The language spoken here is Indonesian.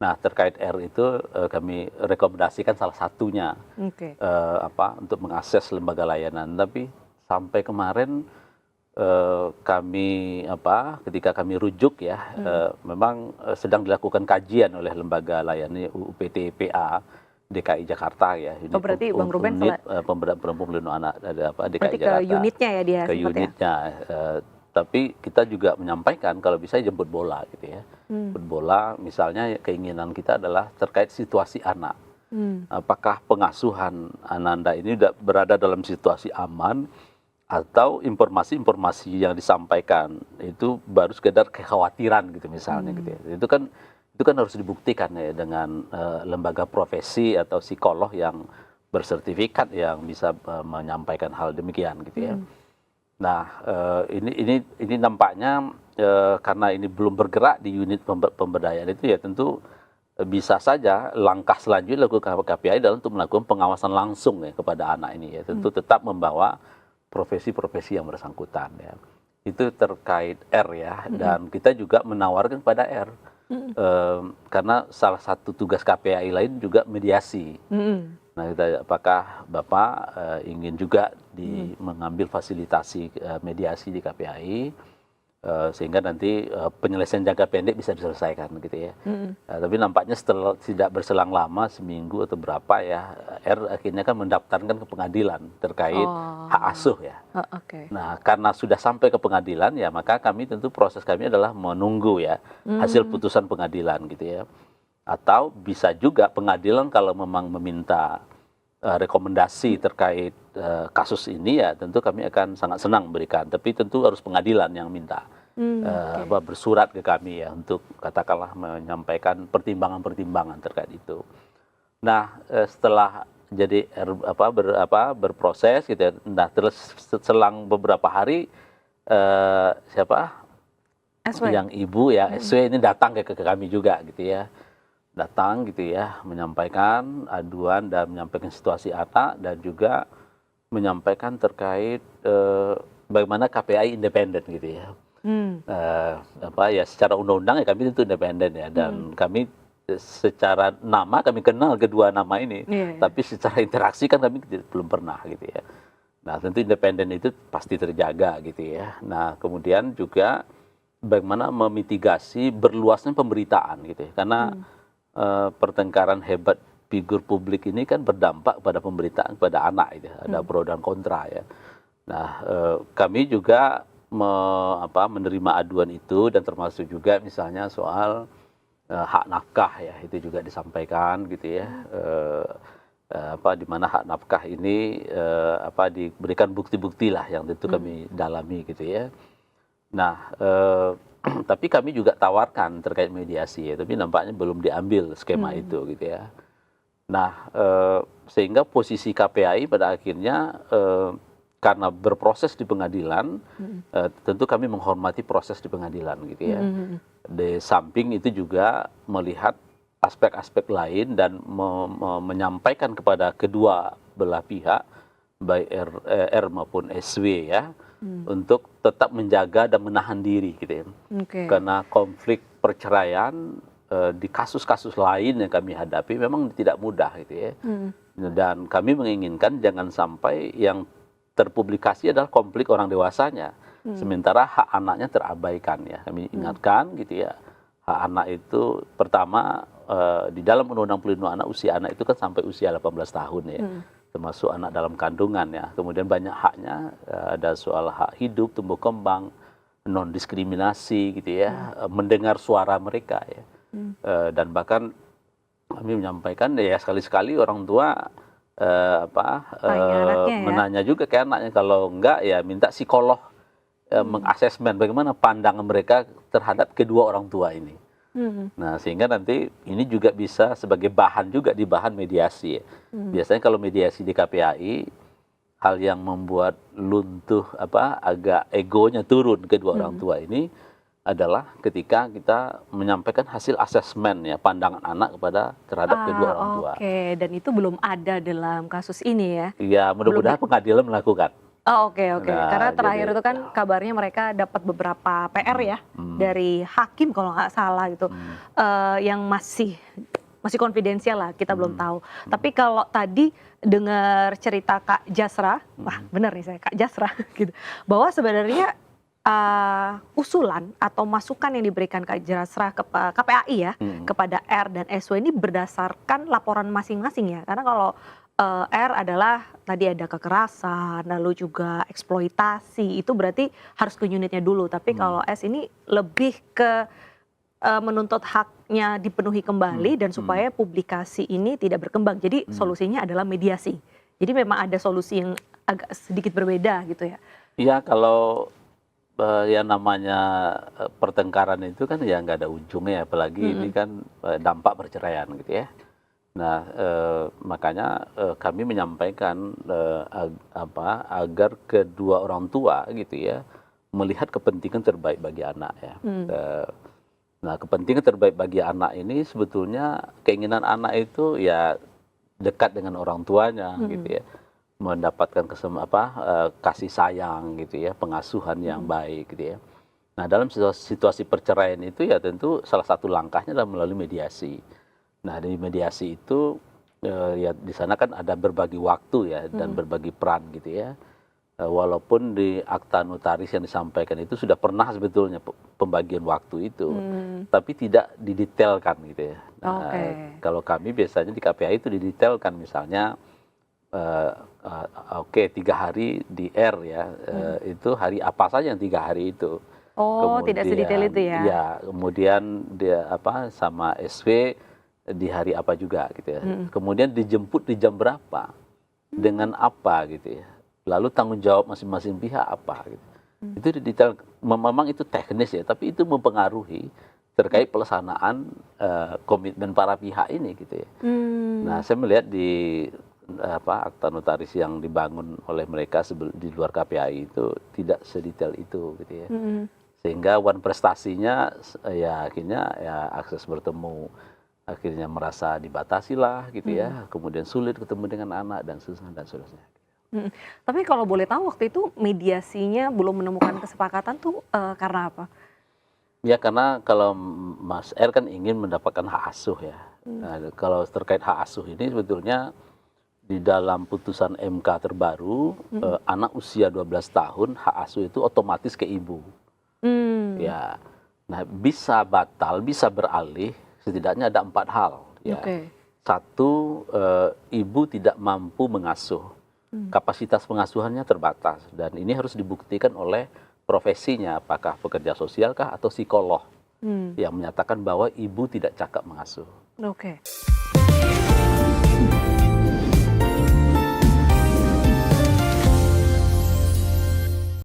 Nah, terkait R itu kami rekomendasikan salah satunya Oke. untuk mengakses lembaga layanan. Tapi sampai kemarin kami ketika kami rujuk ya, memang sedang dilakukan kajian oleh lembaga layanan UPTPA DKI Jakarta ya, Oh, berarti Bang Ruben unit pemberdayaan perempuan pelindungan anak DKI berarti ke Jakarta. unitnya ya dia Ke sempat ya? unitnya. Tapi kita juga menyampaikan kalau bisa jemput bola gitu ya. Jemput bola, misalnya keinginan kita adalah terkait situasi anak. Apakah pengasuhan Ananda ini sudah berada dalam situasi aman, atau informasi-informasi yang disampaikan itu baru sekedar kekhawatiran gitu misalnya gitu ya. Itu kan harus dibuktikan ya dengan lembaga profesi atau psikolog yang bersertifikat yang bisa menyampaikan hal demikian gitu ya. Nah, ini nampaknya karena ini belum bergerak di unit pemberdayaan itu ya, tentu bisa saja langkah selanjutnya dilakukan KPI dalam untuk melakukan pengawasan langsung ya kepada anak ini ya. Tentu tetap membawa profesi-profesi yang bersangkutan ya. Itu terkait R ya, dan kita juga menawarkan pada R. Karena salah satu tugas KPI lain juga mediasi. Nah, apakah Bapak ingin juga mengambil fasilitasi mediasi di KPI sehingga nanti penyelesaian jangka pendek bisa diselesaikan gitu ya. Tapi nampaknya setelah tidak berselang lama, seminggu atau berapa ya, R akhirnya kan mendaftarkan ke pengadilan terkait hak asuh ya. Nah, karena sudah sampai ke pengadilan ya, maka kami tentu proses kami adalah menunggu ya hasil putusan pengadilan gitu ya. Atau bisa juga pengadilan kalau memang meminta rekomendasi terkait kasus ini ya, tentu kami akan sangat senang memberikan. Tapi tentu harus pengadilan yang minta bersurat ke kami ya untuk katakanlah menyampaikan pertimbangan-pertimbangan terkait itu. Nah, setelah jadi berproses gitu ya. Nah, terus selang beberapa hari yang ibu ya SW ini datang ke kami juga gitu ya. Datang gitu ya, menyampaikan aduan dan menyampaikan situasi anak dan juga menyampaikan terkait bagaimana KPI independen gitu ya. Ya secara undang-undang ya kami tentu independen ya, dan kami secara nama kami kenal kedua nama ini, tapi secara interaksi kan kami belum pernah gitu ya. Nah, tentu independen itu pasti terjaga gitu ya. Nah, kemudian juga bagaimana memitigasi berluasnya pemberitaan gitu ya, karena pertengkaran hebat figur publik ini kan berdampak pada pemberitaan kepada anak itu, ada pro dan kontra ya. Nah, kami juga menerima aduan itu, dan termasuk juga misalnya soal hak nafkah ya, itu juga disampaikan gitu ya. Di mana hak nafkah ini diberikan bukti-bukti lah yang tentu kami dalami gitu ya. Nah, tapi kami juga tawarkan terkait mediasi ya, tapi nampaknya belum diambil skema itu gitu ya. Nah, sehingga posisi KPAI pada akhirnya karena berproses di pengadilan, tentu kami menghormati proses di pengadilan gitu ya. Di samping itu juga melihat aspek-aspek lain dan menyampaikan kepada kedua belah pihak, baik R maupun SW ya, untuk tetap menjaga dan menahan diri gitu ya. Karena konflik perceraian di kasus-kasus lain yang kami hadapi memang tidak mudah gitu ya. Dan kami menginginkan jangan sampai yang terpublikasi adalah konflik orang dewasanya, sementara hak anaknya terabaikan ya. Kami ingatkan gitu ya, hak anak itu pertama di dalam Undang-Undang Perlindungan Anak, usia anak itu kan sampai usia 18 tahun ya. Termasuk anak dalam kandungan ya. Kemudian banyak haknya, ada soal hak hidup, tumbuh kembang, non diskriminasi gitu ya, mendengar suara mereka ya. Dan bahkan kami menyampaikan ya sekali-sekali orang tua menanya juga ke anaknya, kalau enggak ya minta psikolog mengasesmen bagaimana pandangan mereka terhadap kedua orang tua ini. Nah, sehingga nanti ini juga bisa sebagai bahan juga di bahan mediasi ya. Biasanya kalau mediasi di KPAI, hal yang membuat luntuh agak egonya turun kedua orang tua ini adalah ketika kita menyampaikan hasil asesmen ya, pandangan anak terhadap kedua orang tua. Dan itu belum ada dalam kasus ini ya? Iya, mudah-mudahan pengadilan melakukan. Oh, oke oke. Nah, Karena terakhir jadi itu kan kabarnya mereka dapat beberapa PR ya dari hakim kalau nggak salah gitu, yang masih konfidensial lah, kita belum tahu. Tapi kalau tadi dengar cerita Kak Jasra, wah bener nih saya Kak Jasra gitu, bahwa sebenarnya usulan atau masukan yang diberikan Kak Jasra ke KPAI ya kepada R dan SW ini berdasarkan laporan masing-masing ya. Karena kalau R adalah tadi ada kekerasan, lalu juga eksploitasi, itu berarti harus ke unitnya dulu. Tapi kalau S ini lebih ke menuntut haknya dipenuhi kembali dan supaya publikasi ini tidak berkembang. Jadi solusinya adalah mediasi. Jadi memang ada solusi yang agak sedikit berbeda gitu ya. Iya, kalau yang namanya pertengkaran itu kan ya nggak ada ujungnya, apalagi ini kan dampak perceraian gitu ya. Nah, makanya kami menyampaikan agar kedua orang tua gitu ya melihat kepentingan terbaik bagi anak ya. Nah, kepentingan terbaik bagi anak ini sebetulnya keinginan anak itu ya dekat dengan orang tuanya gitu ya, mendapatkan kasih sayang gitu ya, pengasuhan yang baik gitu ya. Nah, dalam situasi perceraian itu ya tentu salah satu langkahnya adalah melalui mediasi. Nah, di mediasi itu ya di sana kan ada berbagi waktu ya dan berbagi peran gitu ya. Walaupun di akta notaris yang disampaikan itu sudah pernah sebetulnya pembagian waktu itu, tapi tidak didetailkan gitu ya. Nah, kalau kami biasanya di KPAI itu didetailkan, misalnya 3 hari di R ya, itu hari apa saja yang 3 hari itu. Oh, tidak sedetail itu ya? Ya, kemudian dia sama SW di hari apa juga gitu ya. Kemudian dijemput di jam berapa, dengan apa gitu ya. Lalu tanggung jawab masing-masing pihak apa gitu. Itu detail, memang itu teknis ya, tapi itu mempengaruhi terkait pelaksanaan komitmen para pihak ini gitu ya. Nah, saya melihat di akta notaris yang dibangun oleh mereka di luar KPAI itu tidak sedetail itu gitu ya. Sehingga prestasinya ya akhirnya ya akses bertemu akhirnya merasa dibatasi lah gitu ya. Kemudian sulit ketemu dengan anak dan seterusnya. Tapi kalau boleh tahu waktu itu mediasinya belum menemukan kesepakatan tuh karena apa? Ya karena kalau Mas R kan ingin mendapatkan hak asuh ya. Nah, kalau terkait hak asuh ini sebetulnya di dalam putusan MK terbaru, anak usia 12 tahun hak asuh itu otomatis ke ibu. Ya, nah bisa batal, bisa beralih, setidaknya ada 4 hal. Ya. Satu, ibu tidak mampu mengasuh. Kapasitas pengasuhannya terbatas dan ini harus dibuktikan oleh profesinya, apakah pekerja sosial kah atau psikolog yang menyatakan bahwa ibu tidak cakap mengasuh.